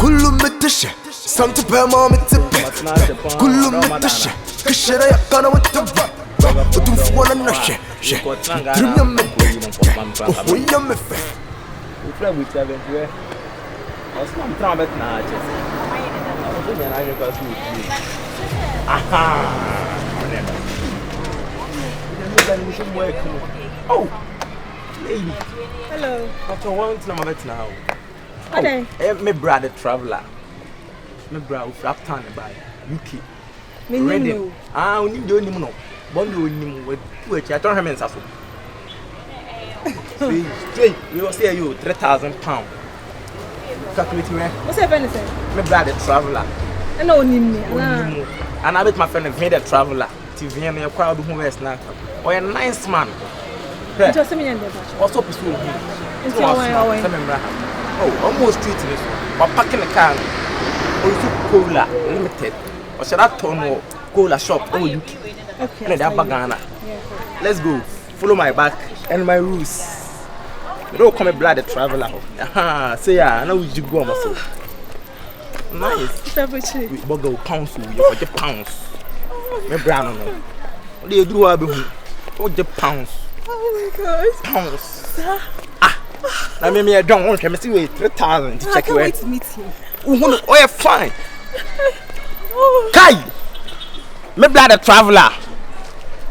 كله متشة سنت بما متبع كله متشة كشرة يقنا متبع ودم فوانا نشة درم يمتبع وهو يمفع وفلا ويتابع فيه أصلاً ترابطنا عاجز أظن أنا عايز أقول Oh, lady. Hello. After one time I met now. Okay. My brother traveler. My brother from Uptown by UK. Ready. Ah, we need you anymore. Bondo with which I don't have any sasso. Straight, we will say you £3,000. Calculate me. What's happening, sir? My brother traveler. I know him. And I met my friend made a traveler. TV and a crowd who was now. Or a nice man. Just a minute. What's up with you? Oh, almost street this. But parking the car. Or cola limited. Or should I turn cola shop? Oh, you okay. That bagana. Let's go. Follow my back and my rules. You don't come a blood traveler. Aha, say yeah, I know you go myself. Nice. We go pounds, you for the pounds. My brown. What do you do? Oh, the pounds. Oh my God. Pounds. I mean, I don't want to see 3,000 to check you wait to meet him. Oh, you're fine. Kai! My brother traveler.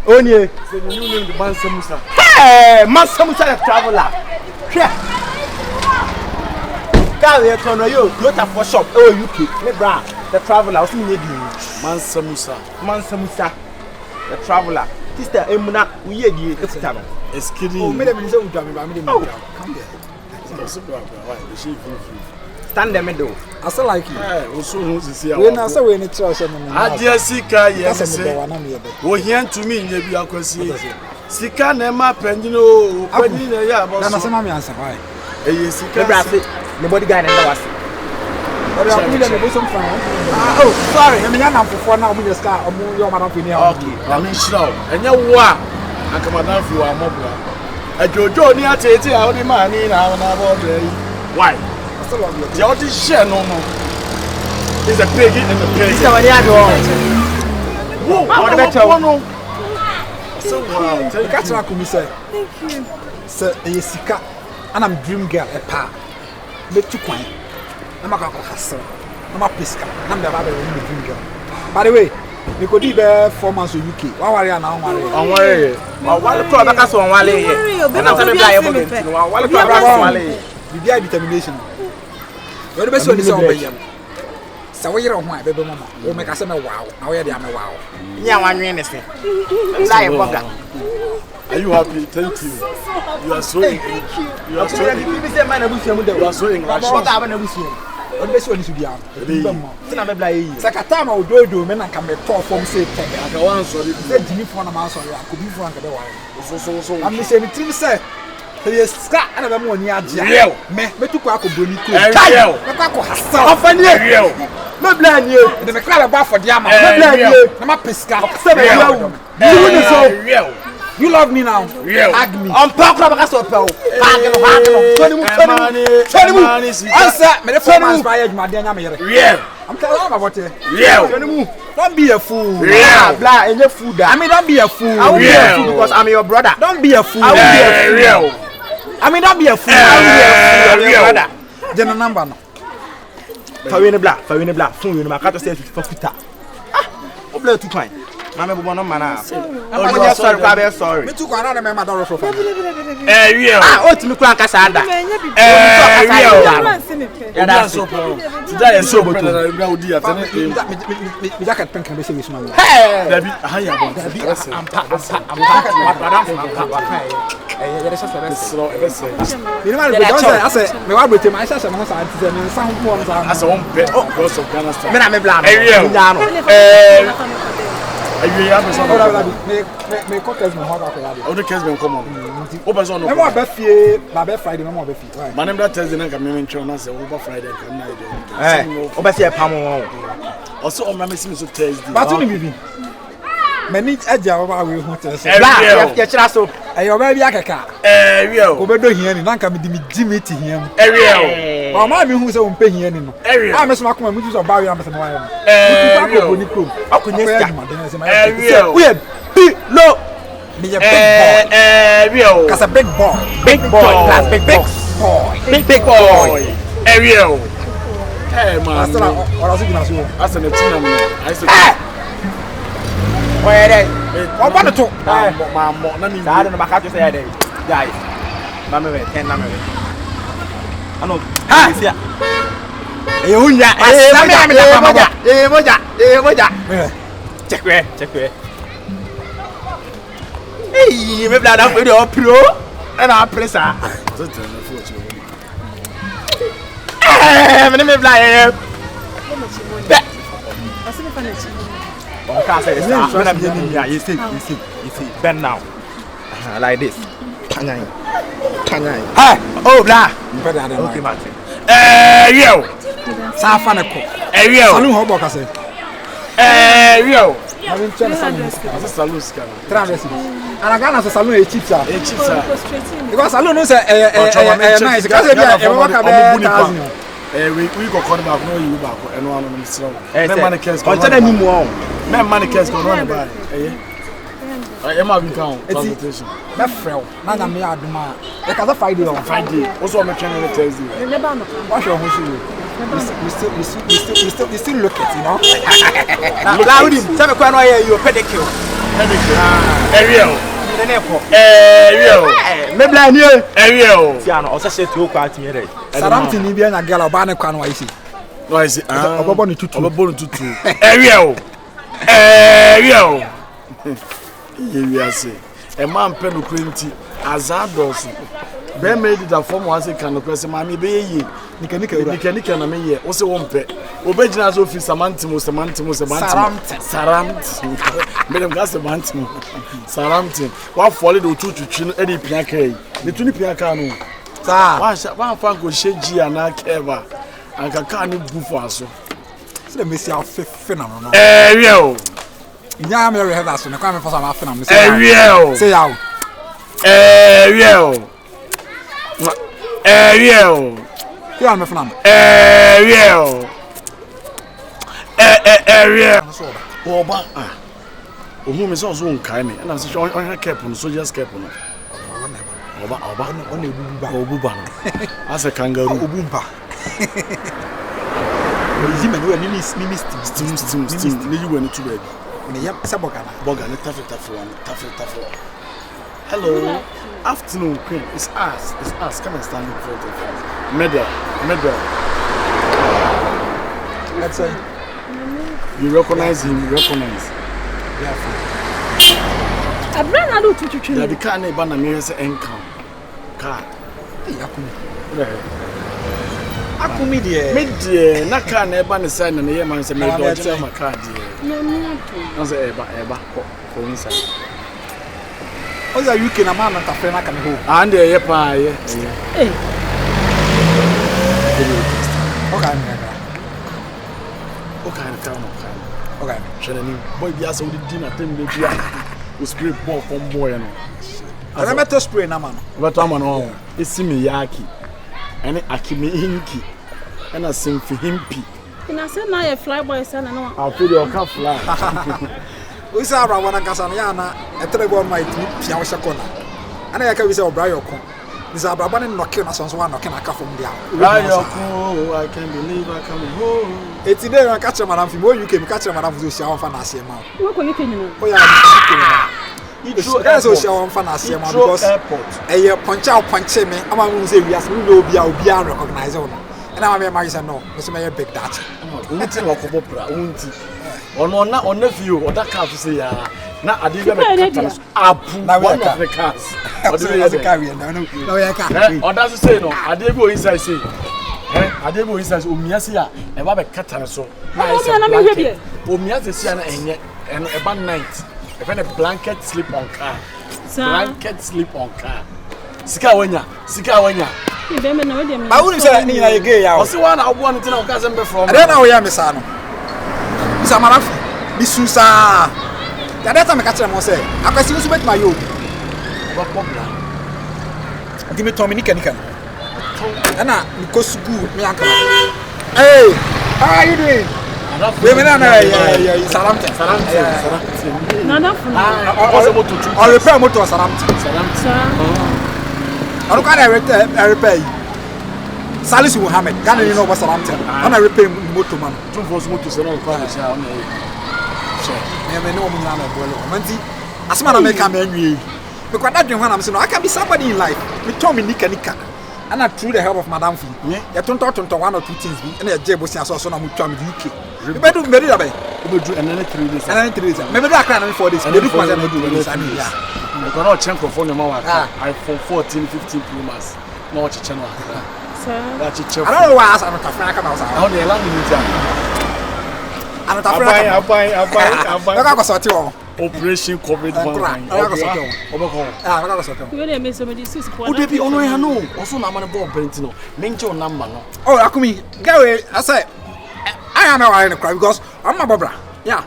Only the new name, the Mansa Musa. Hey, Mansa Musa, the traveler. Kai, you're going to you. Not a for shop. Oh, UK. My brother, the traveler. I was in the Mansa Musa. Mansa Musa, the traveler. Sister Emuna, we hear you. It's kidding. Oh, madam, is come there. Stand the middle. I still like you. When I saw when it's trash, I just see yes, we hear to me, maybe I can see. Sika Nema Pendino, Pendino, yeah, but I'm not answer. Nobody got in the Oh, sorry. I mean, I'm for now. We just got a move your man up in here. Okay, I'm in slow. And you what? I come down for a mobile. A Jojo near Tete, I only money now and about why? The only share no more. It's a piggy and a pig. What about one? So, catch up with me, sir. Thank you. Sir, Sika, and I'm dream girl, a pa. Make you quiet. I'm a hustle. I'm a pisca. I'm the other dream girl. By the way, we could be 4 months in UK. Why are you now? On worry. While the product is on Wally, and I'm going to be while the product is Wally. The determination. You're the best one is over here. So you're on my baby mama. We'll make us a wow. Now you're a wow. Yeah, one anything. Are you happy? Thank you. You are so Thank you. You are so English. What the best one is to be out. Sakatama will do men and come back from say, I go on, sorry. Jimmy for a mouse or I could be for a so. I'm the same team, sir. Yes, Scott, and I'm one yard. Real, me to Quaco Bonico. Real, often real. No blame you. The crowd about for Diama. No blame you. I'm a pisca. Real. You love me now. Real. Hug me. I'm talking about us. Answer me the phone inspired my dear. Real. I'm telling you about it. Real. Don't be a fool. Real. Blah, and your food. I mean, don't be a fool. I will be a fool because I'm your brother. Don't be a fool. I will be a fool. Real. I mean, don't be a fool. I will be a fool. Brother. Then a number. Farina black. Phone you. My cat says for Kuta. Ah, what blood to find? Mamma one man. I'm sorry. Me too. I don't remember the roof. Real. Ah, what me kwan kasada. Real. Yeah, that's so. Today is so good. Me jacket pink and be serious man. Hey. David, how you about? You know, I say, me wa brete my shasha no say say me san ho on say. As a one pet because of Ghana style. Me na me bla. Real. Me cocktails me hot after that. All the kids been come on. Open so no. Me mo be fie, ba be Friday me mo be fie. My name that Thursday na come me mention na say over Friday come na dey. Eh. Obesi e pam won. Also on my message Thursday. But you ni bibi. Me ni aja wa we hu tell say. Bla, ye chira so. Ayo ba bi akeka. Real. Obedo hia ni nanka me di me dimiti hia mu. Real. Ba ma me hu se o mpe hia ni no. Real. Me so makoma mu so ba wi am se no wa ya. Real. Akonya Real. We big low. Me a big boy. Real. Cause a big boy. Big boy. Plus big boy. Big boy. Real. Hey man. Asala ora so gina so. Asa na tina me. I say. Where dey? Oba ne to. Ma na mi. Sa do no maka to say dey. Guy. Na me we 10 na me we. Ano. Ha. Eh unya. Moja. Check we. Hey, me bla da video pro. Na pressa. Me bla eh. Okay, say this. You see. Bend now. Like this. Kanyai. Hey, oh blah. Okay, man. Yo. Safa ne ko. Yo. Salon ho boka say. Yo. Na bin chen salon. Asa salon ska. 300. Ana Ghana so salon e cheap sa. Frustrating. Because salon no say nice. Because e be e waka be 1000. We go corner back no you back and one on the slow. Man cares. On tell me more. Man cares go run by. I am having count transportation. Na frel. Na na me aduma. E ka Friday on. Friday. Also I'm trying to Thursday. Never know. Wash your hands you. We still look at, you know. Loud him. Tell me quite no you pedicure. Real. Real. Me blind here. Real. Tiano, o se to kwa tinye dey. Saramti ni bia na gala ba ne kwa no wa isi. No isi. Obobo ni tutu. Real. Real. Ye we ase. E man pe no kwenti azados. Be made that form was a kind of person mami be ye. Nika na me ye. O se wo mpe. Obegina so fi samantimo. Saramti. Me dem gas samantimo. Saramti. Wa follow the tutu no e dey pia kai. The tuni pia kai no. Sa. Wa fa go sheji ana keva. Anka ka ni bufu aso. Se le mesi afefe na no. Real. Nya me re head aso na kwa me fosa ma afe na me Real. Say yawo. Real. Real. Ya me fana. Real. Real. Oba ah. Ohu me so nkai me. Na se on cap no soldiers cap no. Oba on ebuba no. Asa kangaroo. Obumba. Ozi me no ni steam. Ni you went to baby. Ni yam sa boga na. Boga ni tafe. Hello. Afternoon queen. It's us. Come and stand in front of us. Medal. Let's say You recognize him. yeah. Abra na do tutu. The car na ba na me say encount. Car. Akumi de. Me de na car na ba na say na ye man say me dodge na my car de. No, no. Na say eba for inside. Oza UK na man na kafe na ka me ho. And ye pa ye. Eh. Okay. Shanani boy bi asa odi na tem be bia. O spray ball from boy no. Ana meto spray na man. Beto ama no. Esi me yaki. Ene akimi hinki. Ena simfi himpi. Ina say na ye fly boy say na no. I feel your can fly. We say abra wana kasa na ya na etrebo ma itini pia wo sekona. Ana ya ka we say obra yoko. This abra bane knock na so so knock na ka from dia. Yoko, I can't believe I come home. Eti dey na catch madam fi mo UK me catch madam fi so sia won fa na ase ma. Wo ko ni kenyina. O ya ni that's so sia won fa na ase ma because eh punch me ama mo say we as we no obi a recognize one. And I'm a man say no, me say me big that. Unti wakobo pra, unti. Ono fio, oda car say ya. Na ade be me apu na we one of the cars. Oda carry na no. Na we car. Oda say no, ade bi o inside say. Ade bi o inside omia say ya, e ba be kata so. Na me hwe bi. Omia say na enye and e ba night. E be na blanket sleep on car. Blanket sleep on car. Sika wanya. Ba woni say ni na ye gay ya. O se wa na obo no tin na o ka se mbe from. Ade na wo ya me sa no. Bisa marafi. Bisusa. Ya data me ka kire mo say, akwasi nso bet ma yo. popular. Give me Tommy Nika. And I go school, me uncle. Hey, how are you doing? Women are Salamton. Nana from I repair motor Salamton. I don't I repair. Salis Muhammad, Ghana, you know what's Salamton. And I repair motor man. Two for motor, so no college. Never know me. As man, I make a man. Because that when I'm saying, I can be somebody in life. We told me Nika. And I through the help of Madame Fee. You don't talk to 1 or 2 things. And a jab was so I'm trying to UK. You better do very well. You will do another 3 days. Maybe I can't for this. Maybe I do this. I mean, yeah. You cannot change for phone iPhone 14, 15 Pro Max. No, what's your channel? That's a channel. I don't know why I'm not a friend. How do you land in I'm not a friend. I got to Operation COVID. Would they be on way? No, also, I'm on a board, Brentino. Mention number. Oh, Akumi, Gary, I say, I am a in the crowd because I'm a Barbara. Yeah.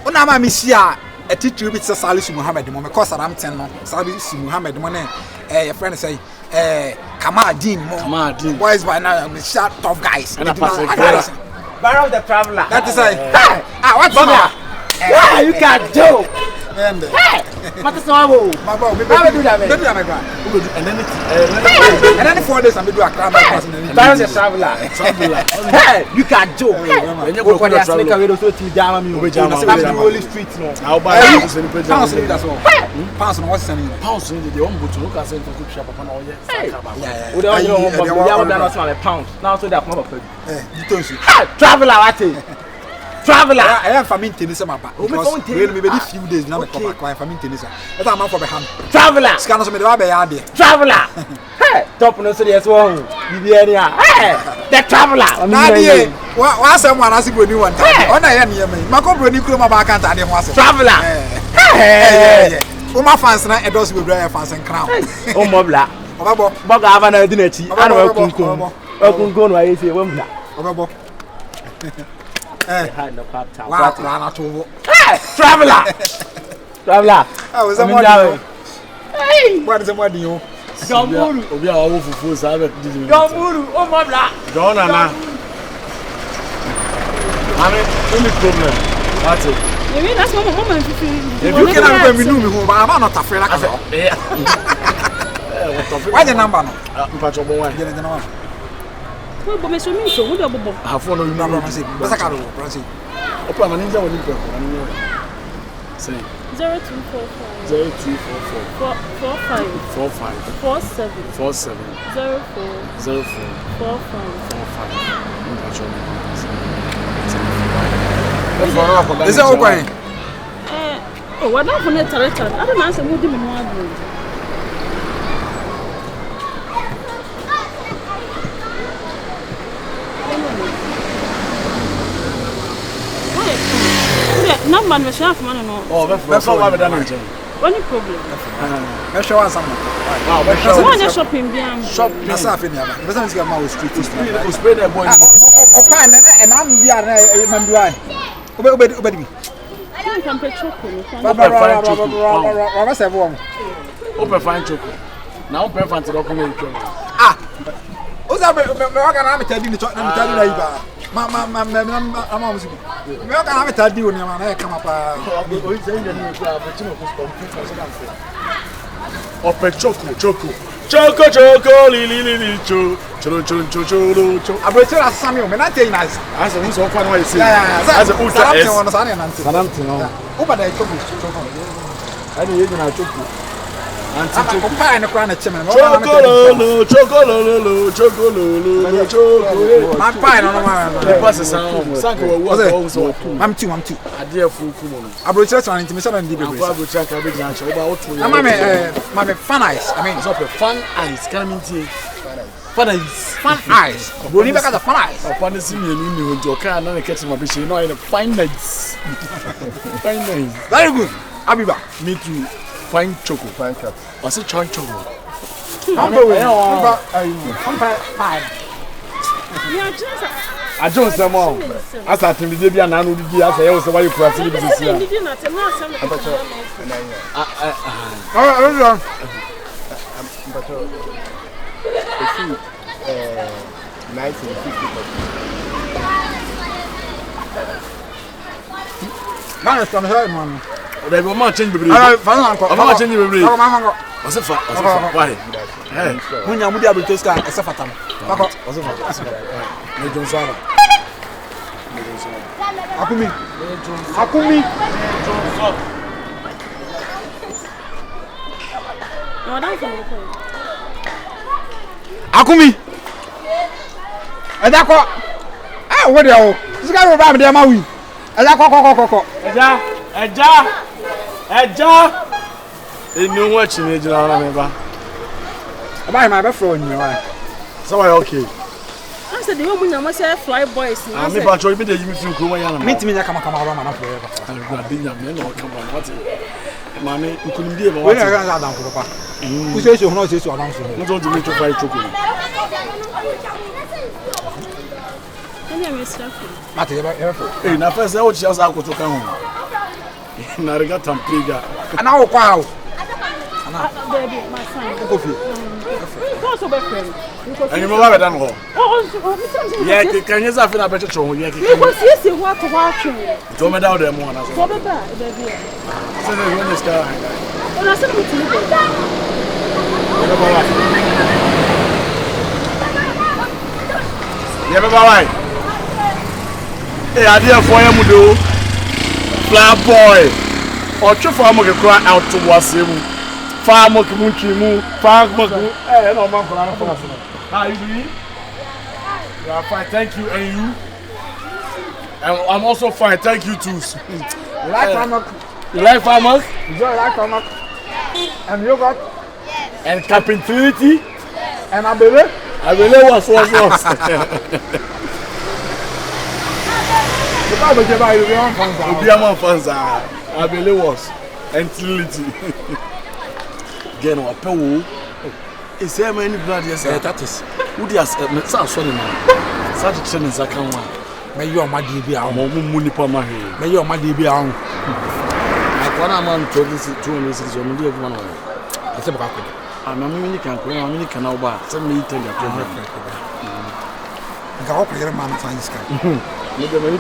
Oh, now, my Missia, a teacher with Salis Muhammad, the moment, because I'm 10, Salis Muhammad, the money, a friend say, Kamadin, boys by now, I'm short, tough guys. And I pass Bar of the Traveler. That is like, what's Baba? Yeah, you can do. And What is wrong? my boy, How do that? and then 4 days I'm going to do a crab person. Bar of the Traveler. Hey, you can do. When you Go go for to the the snake away to see Jama. You will jam the Holy Street. No, I'll buy Pounds, that's all. Pounds, what's sending? pounds in the home to look at the good shop upon all yes. We don't know pounds. Now so that number. Traveler, what is? Traveler. I am famine tennis my back. Because maybe a few days now I come back famine tennis. That's a man for the hand. Traveler. Scanners me the baby. Traveler. Hey, top no serious one. Hey, the Traveler. Nadia, why someone has a good one? On I am here, man. My company could my back and I was Traveler. Hey, my fans now and those will wear fans and crown. Oh, Mobla. Bog Havana dinner. I don't go no I say woman. Had no part time. Traveler. Traveler. I was a model. Hey, what is a model? Gamburu. We are all for Sabbath. Gamburu. Oh, Mobla. Don't I mean, any problem? That's it. You mean that's one woman? If you cannot go, we know me home, but I'm not afraid. Why the number? Get the number. But me so me so what about? I follow you. Number I say. What's a card? Francis. Open my ninja when you go. Say 0245 0244 45 47 47 04 04 45. Is it open? Oh, what not for net territory? I don't answer what do you want. Number me share man no. Oh, that's all I've done. Any problem? Me show us something. One your shopping biam. Shopping. That's after me. But some get my street. You spray that boy. Fine, and I'm here man do I. Obedi. I can pay chocolate. What's that one? Open fine chocolate. Now open fine to document. What's that? I'm telling you, I'm telling you. I'm almost. Me o kana meta di oni ma na e kama pa. O ise nje ni ko abeti mo ko open choco li cho abeti ra sami o me na tey nice. Asa mu so kwa na wa ise. Asa ultra s. Salam ti no. O ba da choco. Ani ye na choco. Anti choco pa na kwa na cheme. Choco. Man pa no ma. The pass sound. Sanko wo so. I'm two. Ade fu kumo no. Abrochira so intimation and dibe. Abrochira ka be gyan cho. Oba otu. Na mame fan eyes. I mean, so fan eyes. Can mean tie. Fan eyes. Boni be ka the fan eyes. Opa ne simi enu ni hojo ka na ne ketch ma be she no fine nights. Fine nights. Very good. Abiba. Me too. Fine choco. Fine cat. I say choco. I'm going. Fine. Yeah, just I don't say more. As I think the Libyan and the as I was away for a few business. Man, it's from her, man. They will not change the breed. I'm not changing the breed. What's the fuck? Why? Hey, when you're able to scan a safatam. Akumi. Akumi. Edako. Ah, what the hell? This guy will buy me the mawi. Edako. Eja. Enu watch me jina na me ba. Buy my best friend you why. So why okay? I said the woman you must say fly boys. Ah me ba cho me dey yimi fi nko ya na. Me timi nya kama ba na forever. Ah dey nya me no come on what. Mami nkunim die ba what. We na ga adam ko papa. Ku se so no se so adam so. No don't me to fry chocolate. Any me stuff. Mate Eh na first e o chi asa akoto kan ho. Na rega tampiga. Ana wo kwa ho. Baby, my son. Kofi. What's your boyfriend? And you mama be dan ho. Oh, Yeah, can you say na be cho ho yeah. Because yes, what to watch. To me down there mo na so. So baby. So they run this car. When I said to you. Yeah, baba why? Eh, ade afo ya mu do. Fly boy. O twe for am ke kra out to wasem. Fa mo ke mu twi mu, fa mo ke no man kra na for us. How you doing? You are fine, thank you. And you? And I'm also fine, thank you too. You like farmer? You like farmers? You like farmer? And yogurt? And carpentry? And abele? Abele was. Because we buy you one fans. Obiama fans are Abele was entility. Again, what pewo? Is there any blood? Yes, that is. Who does so man? Such a challenge I can one. May you my DB out. Munipa Mahi. May you my DB out. I want a man to this 200 on the one. I said, I'm a mini can go, a mini canal bar. Send me tell you. Go up here, man, finds. Look at me,